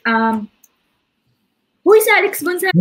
Um, Who is Alex Gonzalez?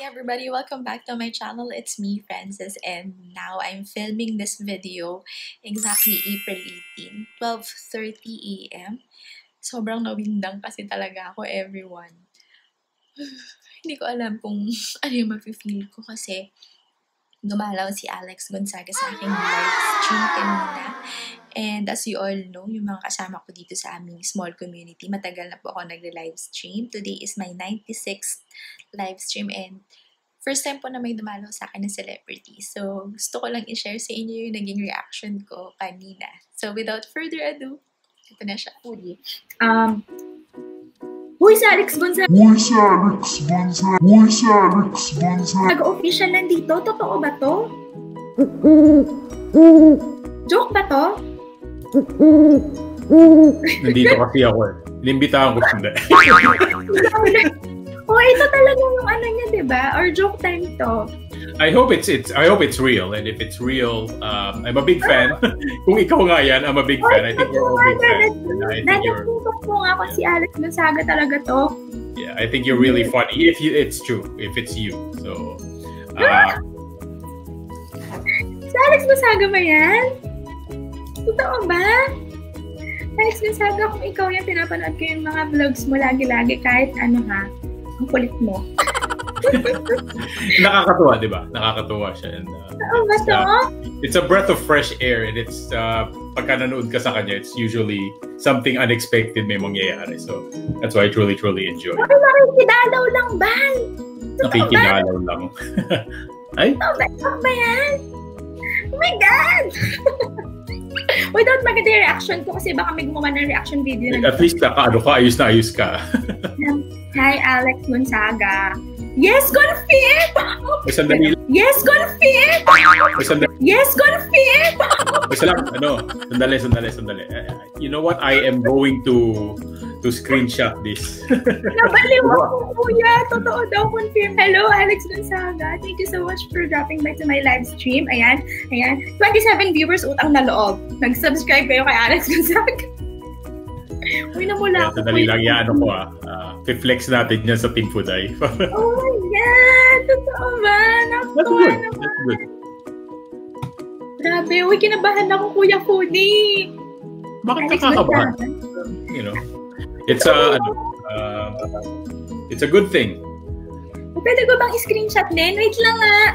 Everybody, welcome back to my channel. It's me, Frances, and now I'm filming this video exactly April 18, 12:30 a.m. Sobrang nawindang kasi talaga ako, everyone. Hindi ko alam kung ano yung mafe-feel ko kasi dumalaw si Alex Gonzaga sa aking live stream kanina. And as you all know, yung mga kasama ko dito sa aming small community, matagal na po ako nagre-live stream. Today is my 96th live stream and first time po na may dumalaw sa akin ng celebrity. So, gusto ko lang i-share sa inyo yung naging reaction ko kanina. So, without further ado, ito na siya. Who is Alex Gonzaga? Nag-official nandito? Totoo ba to? Joke ba to? Nandito kasi ako eh. Inimbitahan ko sila. Oh, ito talaga yung ano niya, diba? Or joke time to? I hope it's real, and if it's real, I'm a big fan. Kung ikaw nga yan, I'm a big fan. I think we're all big fans. Nagatutok po nga ako si Alex Gonzaga talaga to. Yeah, I think you're really funny. If it's true, if it's you. So, Si Alex Gonzaga ba yan? Totoo ba? Alex Gonzaga, kung ikaw yan, pinapanood ko yung mga vlogs mo lagi-lagi kahit ano ha. Ang kulit mo. Nakakatuwa, di ba? Nakakatuwa siya. And, it's a breath of fresh air, and it's pagka nanood ka sa kanya, it's usually something unexpected may mangyayari. So that's why I truly enjoy. Nakikidalaw lang, Bal! Nakikidalaw lang. Ay? Totoo ba yan? Oh my God! Without maganda yung reaction ko kasi baka may gumawa ng reaction video na. At least ayos na ayos ka. Hi, Alex Gonzaga. Yes, confirm! Sandali. Yes, confirm! Yes, confirm! Sandali. You know what? I am going to screenshot this. Nabaliw ako, kuya. Totoo daw, confirm. Hello, Alex Gonzaga. Thank you so much for dropping by to my live stream. Ayan. 27 viewers, utang na loob. Nag-subscribe kayo kay Alex Gonzaga. Uy, namula ako. Sandali lang yan, i-flex natin yan sa Team Fuday. Oh my God! Totoo ba? Nakatuwa naman. That's good. Grabe, uy, kinabahan ako, Kuya Kuni. Bakit nakakabahan? You know, it's a good thing. Pwede ko bang i-screenshot din? Wait lang nga.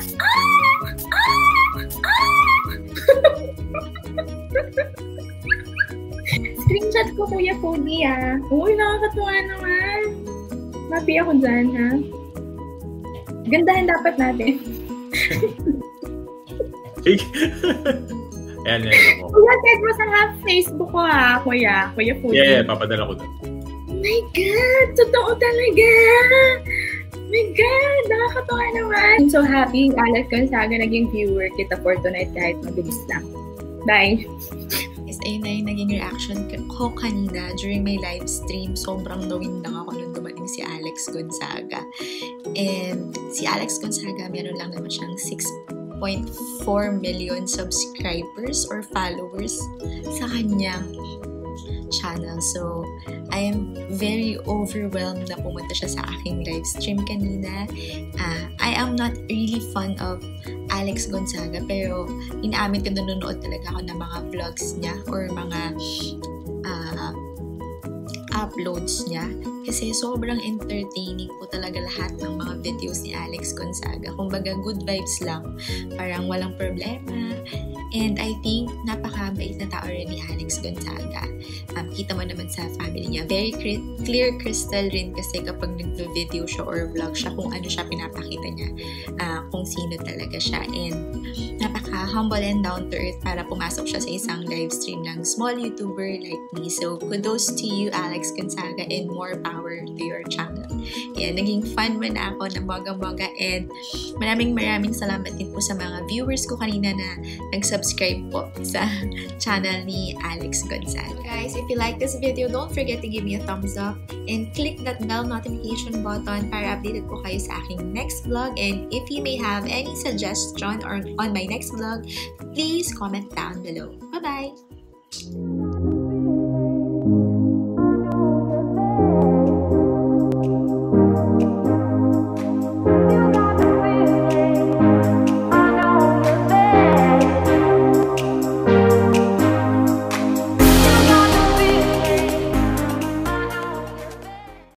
Screenshot ko, Kuya Cody, ah. Uy, nakakatuwa naman. Happy ako dyan, ha? Gandahan dapat natin. Ayan. Kuya, tag mo sa Facebook ko, ha, Kuya Cody. Yeah, papadala ko doon. Oh my God! Totoo talaga! Oh my God! Nakakatuwa naman! I'm so happy, Alex Gonzaga, naging viewer kita for tonight kahit mabilis lang. Bye! Ayun na yung naging reaction ko kanina during my live stream. Sobrang nawindang ako nung dumating si Alex Gonzaga. And si Alex Gonzaga, meron lang naman siyang 6.4 million subscribers or followers sa kanyang channel. So, I am very overwhelmed na pumunta siya sa aking live stream kanina. I am not really fond of Alex Gonzaga, pero inaamin ko nanonood talaga ako ng mga vlogs niya or mga uploads niya. Kasi sobrang entertaining po talaga lahat ng mga videos ni Alex Gonzaga. Kumbaga, good vibes lang. Parang walang problema. And I think, napakabait na tao rin ni Alex Gonzaga. Kita mo naman sa family niya. Very clear crystal rin kasi kapag nag-video siya or vlog siya, kung ano siya pinapakita niya, kung sino talaga siya. And napaka-humble and down-to-earth para pumasok siya sa isang live stream ng small YouTuber like me. So, kudos to you, Alex Gonzaga, and more power to your channel. Ayan, naging fan mo na ako ng bongga-bongga, and maraming salamat din po sa mga viewers ko kanina na nag-subscribe po sa channel ni Alex Gonzaga. So guys, if you like this video, don't forget to give me a thumbs up and click that bell notification button para updated po kayo sa aking next vlog. And if you may have any suggestion or on my next vlog, please comment down below. Bye-bye!